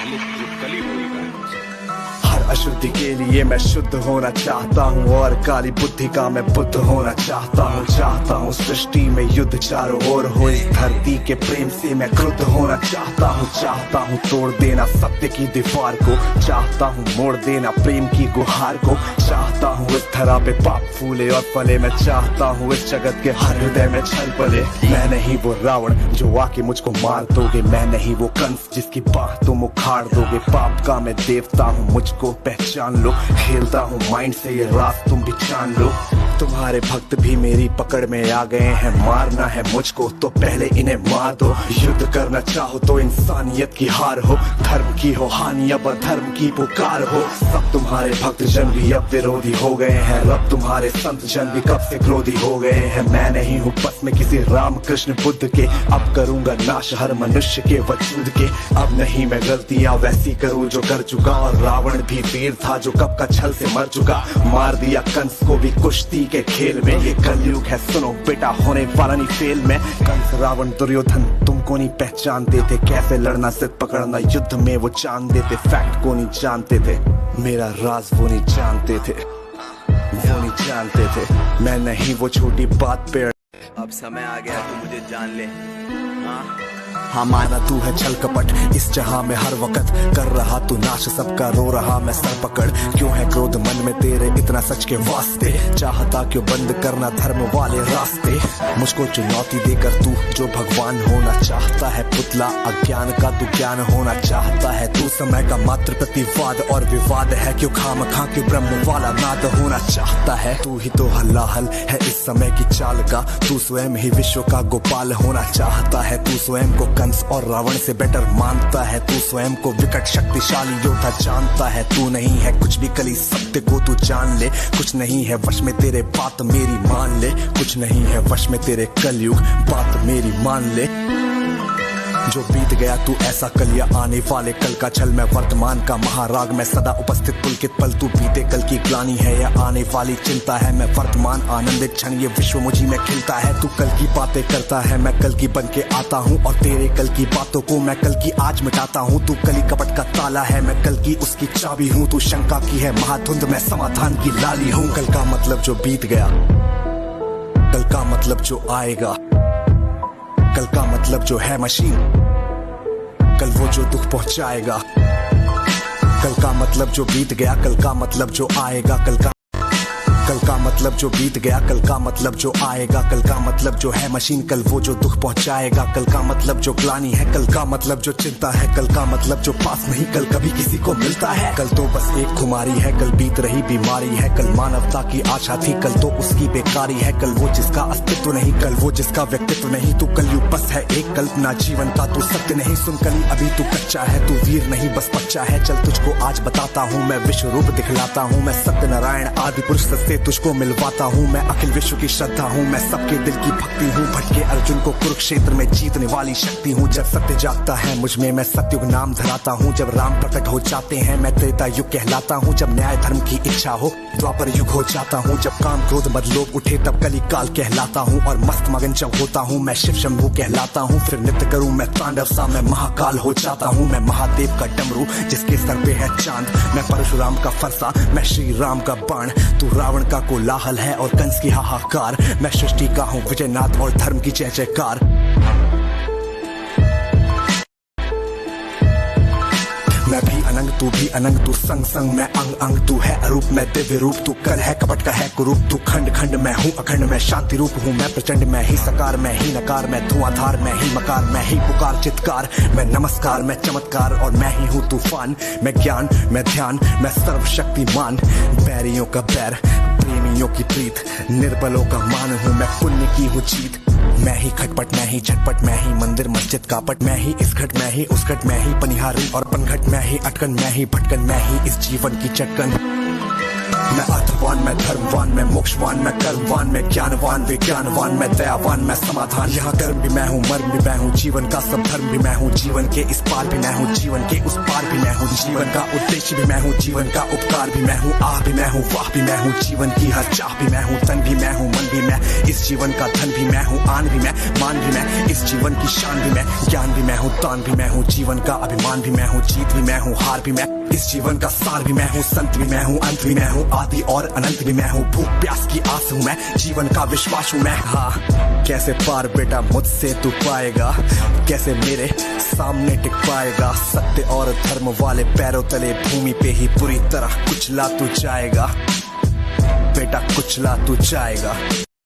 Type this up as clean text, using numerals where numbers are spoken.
पहले जो कली होएगा। हर अशुद्धि के लिए मैं शुद्ध होना चाहता हूँ और काली बुद्धि का मैं बुद्ध होना चाहता हूँ सृष्टि में युद्ध चारों ओर हो, इस धरती के प्रेम से मैं क्रुद्ध होना चाहता हूँ तोड़ देना सत्य की दीवार को, चाहता हूँ मोड़ देना प्रेम की गुहार को, चाहता हूँ इस धरा पे पाप फूले और फले, मैं चाहता हूँ इस जगत के हर हृदय में छल पले। मैं नहीं वो रावण जो आके मुझको मार दोगे, मैं नहीं वो कंस जिसकी बाह तुम उखाड़ दोगे। पाप का मैं देवता हूँ, मुझको पहचान लो, खेलता हूँ माइंड से ये रात तुम भी जान लो। तुम्हारे भक्त भी मेरी पकड़ में आ गए हैं, मारना है मुझको तो पहले इन्हें मार दो। युद्ध करना चाहो तो इंसानियत की हार हो, धर्म की हो हानि अब धर्म की पुकार हो। सब तुम्हारे भक्त जन भी अब विरोधी हो गए हैं, रब तुम्हारे संत जन भी कब से क्रोधी हो गए हैं। मैं नहीं हूँ बस में किसी राम कृष्ण बुद्ध के, अब करूंगा नाश हर मनुष्य के वजूद के। अब नहीं मैं गलतियां वैसी करूँ जो कर चुका, और रावण भी वीर था जो कब का छल से मर चुका। मार दिया कंस को भी कुश्ती के खेल में, ये कलयुग है सुनो बेटा होने वाला नहीं फेल में। कंस रावण दुर्योधन तुमको नहीं पहचानते थे, कैसे लड़ना सिद्ध पकड़ना युद्ध में वो जानते थे। फैक्ट को नहीं जानते थे, मेरा राज वो नहीं जानते थे, वो नहीं जानते थे। मैं नहीं वो छोटी बात पे, अब समय आ गया तू मुझे जान ले। हाँ माना तू है छल कपट इस जहां में हर वक्त कर रहा तू नाश, सबका रो रहा मैं सर पकड़। क्यों है क्रोध मन में तेरे इतना सच के वास्ते, चाहता क्यों बंद करना धर्म वाले रास्ते। मुझको चुनौती देकर तू जो भगवान होना चाहता है, पुतला अज्ञान का तू ज्ञान होना चाहता है। तू समय का मात्र प्रतिवाद और विवाद है, क्यों खामखा क्यों ब्रह्म वाला नाद होना चाहता है। तू ही तो हल्लाहल है इस समय की चाल का, तू स्वयं ही विश्व का गोपाल होना चाहता है। तू स्वयं को कंस और रावण से बेटर मानता है, तू स्वयं को विकट शक्तिशाली योद्धा जानता है। तू नहीं है कुछ भी कली सत्य को तू जान ले, कुछ नहीं है वश में तेरे बात मेरी मान ले, कुछ नहीं है वश में तेरे कलयुग बात मेरी मान ले। जो बीत गया तू ऐसा कल या आने वाले कल का छल, मैं वर्तमान का महाराग मैं सदा उपस्थित पुलकित पल। तू बीते कल की ग्लानी है या आने वाली चिंता है, मैं वर्तमान आनंदित क्षण ये विश्व मुझी में खिलता है। तू कल की बातें करता है मैं कल की बन के आता हूँ, और तेरे कल की बातों को मैं कल की आज मिटाता हूँ। तू कली कपट का ताला है मैं कल की उसकी चाबी हूँ, तू शंका की है महाधुंध मैं समाधान की लाली हूँ। कल का मतलब जो बीत गया, कल का मतलब जो आएगा, कल का मतलब जो है मशीन, कल वो जो दुख पहुंचाएगा। कल का मतलब जो बीत गया, कल का मतलब जो आएगा, कल का मतलब जो बीत गया, कल का मतलब जो आएगा। कल का मतलब जो है मशीन, कल वो जो दुख पहुंचाएगा। कल का मतलब जो ग्लानि है, कल का मतलब जो चिंता है, कल का मतलब जो पास नहीं कल कभी किसी को मिलता है। कल तो बस एक खुमारी है, कल बीत रही बीमारी है, कल मानवता की आशा थी, कल तो उसकी बेकारी है। कल वो जिसका अस्तित्व नहीं, कल वो जिसका व्यक्तित्व नहीं। तू कलयुग बस है एक कल्पना जीवन का, तू सत्य नहीं सुन कली अभी तू कच्चा है। तू वीर नहीं बस बच्चा है, चल तुझको आज बताता हूँ मैं विश्व रूप दिखलाता हूँ। मैं सत्य नारायण आदि पुरुष से तुझको मिलवाता हूँ, मैं अखिल विश्व की श्रद्धा हूँ, मैं सबके दिल की भक्ति हूँ। भटके अर्जुन को कुरुक्षेत्र में जीतने वाली शक्ति हूँ। जब सत्य जागता है मुझ में मैं सत्युग नाम धराता हूँ, जब राम प्रकट हो जाते हैं मैं त्रेता युग कहलाता हूँ। जब न्याय धर्म की इच्छा हो द्वापर युग हो जाता हूँ, जब काम क्रोध मद लोभ उठे तब कली काल कहलाता हूँ। और मस्त मगन जब होता हूँ मैं शिव शंभू कहलाता हूँ, फिर नृत्य करूँ मैं तांडव सा मैं महाकाल हो जाता हूँ। मैं महादेव का डमरू जिसके सर पे है चांद, मैं परशुराम का फरसा मैं श्री राम का बाण। तू रावण का कोलाहल है और कंस की हाहाकार, मैं सृष्टि का हूँ विजयनाथ और धर्म की जय जयकार। मैं भी अनंग तू भी अनंग, तू संग संग मैं अंग अंग। तू है अरूप मैं दिव्य रूप, तू कल है कपट का है कुरूप। तू खंड खंड मैं हूँ अखंड, मैं शांति रूप हूँ। मैं प्रचंड मैं ही सकार मैं ही नकार, मैं धुआंधार मैं ही मकार, मैं ही पुकार चित्कार। मैं नमस्कार मैं चमत्कार और मैं ही हूँ तूफान। मैं ज्ञान मैं ध्यान मैं सर्वशक्तिमान। बैरियों का बैर प्रेमियों की प्रीत, निर्बलों का मान हूँ मैं पुण्य की हूँ जीत। मैं ही खटपट मैं ही झटपट, मैं ही मंदिर मस्जिद कापट। मैं ही इस घट मैं ही उस घट, मैं ही पनिहारी और पनघट। मैं ही अटकन मैं ही भटकन, मैं ही इस जीवन की चटकन। मैं अर्थवान, मैं धर्मवान, मैं मोक्षवान, मैं कर्मवान, मैं ज्ञानवान, विज्ञानवान, मैं दयावान, मैं समाधान। यहाँ कर्म भी मैं हूँ, मर्म भी मैं हूँ, जीवन का सब धर्म भी मैं हूँ, जीवन के इस पार भी मैं हूँ, जीवन के उस पार भी मैं हूँ, जीवन का उद्देश्य भी मैं हूँ, जीवन का उपकार भी मैं हूँ, आह भी मैं हूँ, वाह भी मैं हूँ, जीवन की हर चाह भी मैं हूँ, तन भी मैं हूँ, मन भी मैं, इस जीवन का धन भी मैं हूँ, आन भी मैं, मान भी मैं, इस जीवन की शान भी मैं, ज्ञान भी मैं हूँ, दान भी मैं हूँ, जीवन का अभिमान भी मैं हूँ, जीत भी मैं हूँ, हार भी मैं, इस जीवन का सार भी मैं हूँ, संत भी मैं हूँ, अंत भी मैं हूँ, आदि और अनंत भी मैं हूँ, भूख प्यास की आस हूँ मैं, जीवन का विश्वास हूँ मैं। हाँ, कैसे पार बेटा मुझसे तू पाएगा, कैसे मेरे सामने टिक पाएगा, सत्य और धर्म वाले पैरों तले भूमि पे ही पूरी तरह कुचला तू जाएगा बेटा, कुचला तू जाएगा।